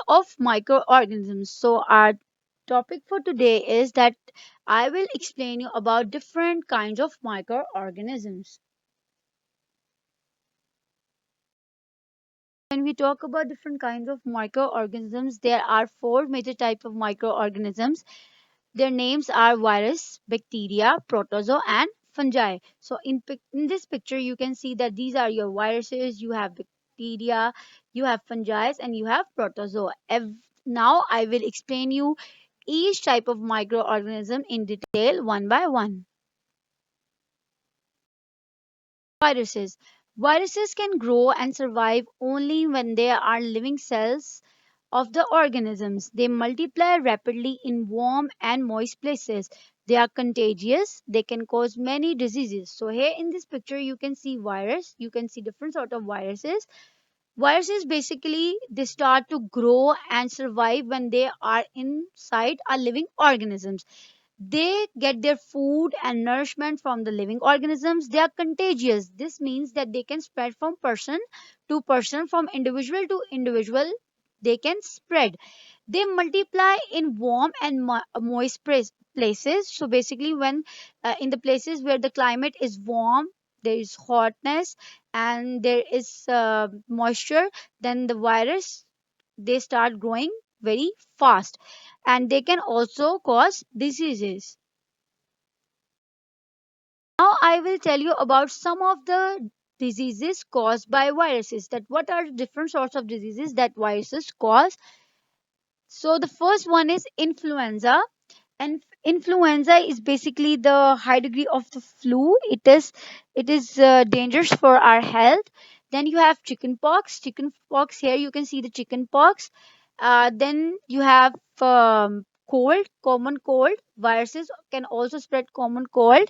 of microorganisms. So our topic for today is that I will explain you about different kinds of microorganisms. When we talk about different kinds of microorganisms, there are four major types of microorganisms. Their names are virus, bacteria, protozoa, and fungi. So in this picture, you can see that these are your viruses, you have bacteria, you have fungi, and you have protozoa. Now I will explain you each type of microorganism in detail one by one. Viruses. Viruses can grow and survive only when they are living cells of the organisms. They multiply rapidly in warm and moist places. They are contagious. They can cause many diseases. So here in this picture you can see virus. You can see different sort of viruses. Viruses basically they start to grow and survive when they are inside a living organisms. They get their food and nourishment from the living organisms. They are contagious. This means that they can spread from person to person, from individual to individual. They can spread. They multiply in warm and moist places. So basically when in the places where the climate is warm, there is hotness and there is moisture, then the virus they start growing very fast, and they can also cause diseases. Now I will tell you about some of the diseases caused by viruses, that what are different sorts of diseases that viruses cause. So the first one is influenza. And influenza is basically the high degree of the flu. It is dangerous for our health. Then you have chickenpox. Chickenpox, here you can see the chickenpox. Then you have cold, common cold. Viruses can also spread common cold.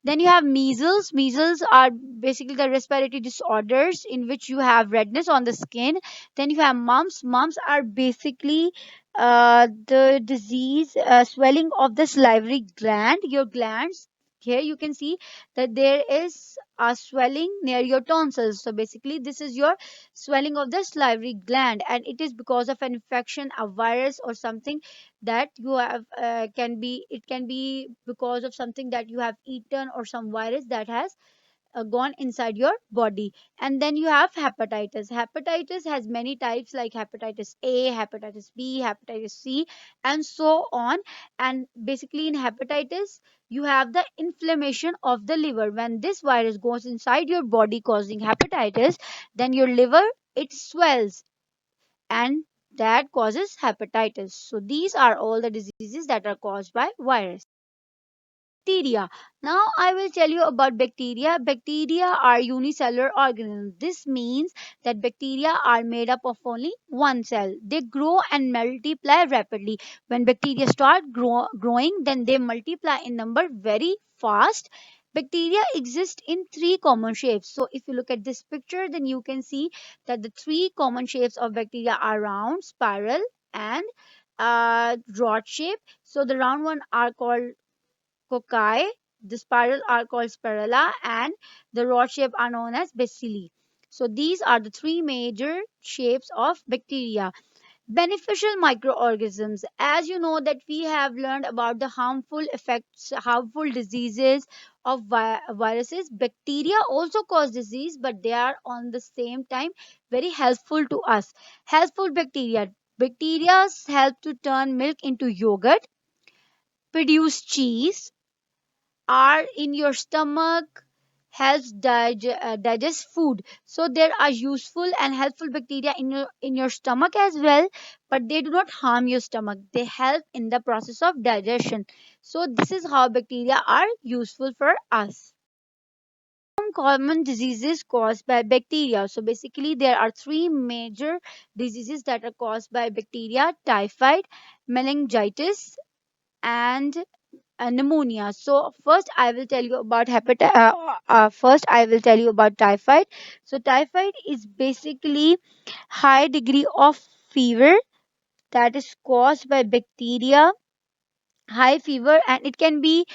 Then you have measles. Measles are basically the respiratory disorders in which you have redness on the skin. Then you have mumps. Mumps are basically the disease, swelling of the salivary gland, your glands. Here you can see that there is a swelling near your tonsils. So basically, this is your swelling of the salivary gland, and it is because of an infection, a virus, or something that you have it can be because of something that you have eaten or some virus that has gone inside your body. And then you have hepatitis. Hepatitis has many types like hepatitis A, hepatitis B, hepatitis C, and so on. And basically in hepatitis you have the inflammation of the liver. When this virus goes inside your body causing hepatitis, then your liver it swells, and that causes hepatitis. So these are all the diseases that are caused by virus. Bacteria. Now I will tell you about bacteria. Bacteria are unicellular organisms. This means that bacteria are made up of only one cell. They grow and multiply rapidly. When bacteria start growing, then they multiply in number very fast. Bacteria exist in three common shapes. So if you look at this picture, then you can see that the three common shapes of bacteria are round, spiral, and rod shape. So the round one are called cocci, the spiral are called spirilla, and the rod shape are known as bacilli. So these are the three major shapes of bacteria. Beneficial microorganisms. As you know that we have learned about the harmful effects, harmful diseases of viruses. Bacteria also cause disease, but they are on the same time very helpful to us. Helpful bacteria. Bacteria help to turn milk into yogurt, produce cheese, are in your stomach, helps digest food. So there are useful and helpful bacteria in your stomach as well, but they do not harm your stomach. They help in the process of digestion. So this is how bacteria are useful for us. Some common diseases caused by bacteria. So basically there are three major diseases that are caused by bacteria: typhoid, meningitis, and pneumonia. So first I will tell you about typhoid. So typhoid is basically high degree of fever that is caused by bacteria high fever, and it can be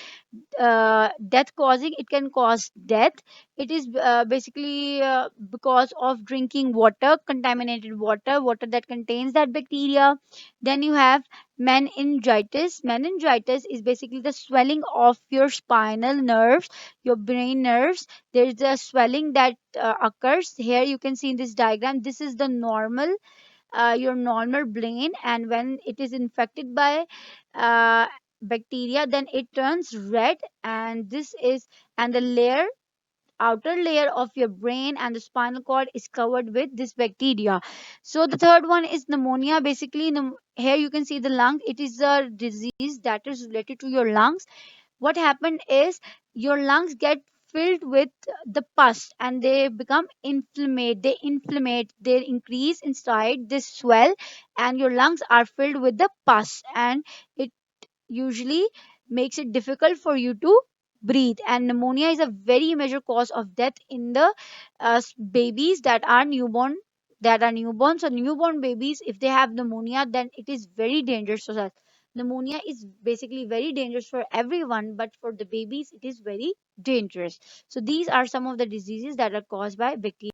death causing. It can cause death. It is basically because of drinking water, contaminated water that contains that bacteria. Then you have meningitis is basically the swelling of your spinal nerves, your brain nerves. There is a swelling that occurs here. You can see in this diagram, this is the normal, your normal brain, and when it is infected by uh, bacteria, then it turns red. And this is, and the outer layer of your brain and the spinal cord is covered with this bacteria. So the third one is pneumonia. Basically, here you can see the lung. It is a disease that is related to your lungs. What happened is your lungs get filled with the pus, and they become inflammate, they increase inside, they swell, and your lungs are filled with the pus, and it usually makes it difficult for you to breathe. And pneumonia is a very major cause of death in the babies that are newborn. So newborn babies, if they have pneumonia, then it is very dangerous for us. Pneumonia is basically very dangerous for everyone, but for the babies it is very dangerous. So these are some of the diseases that are caused by bacteria.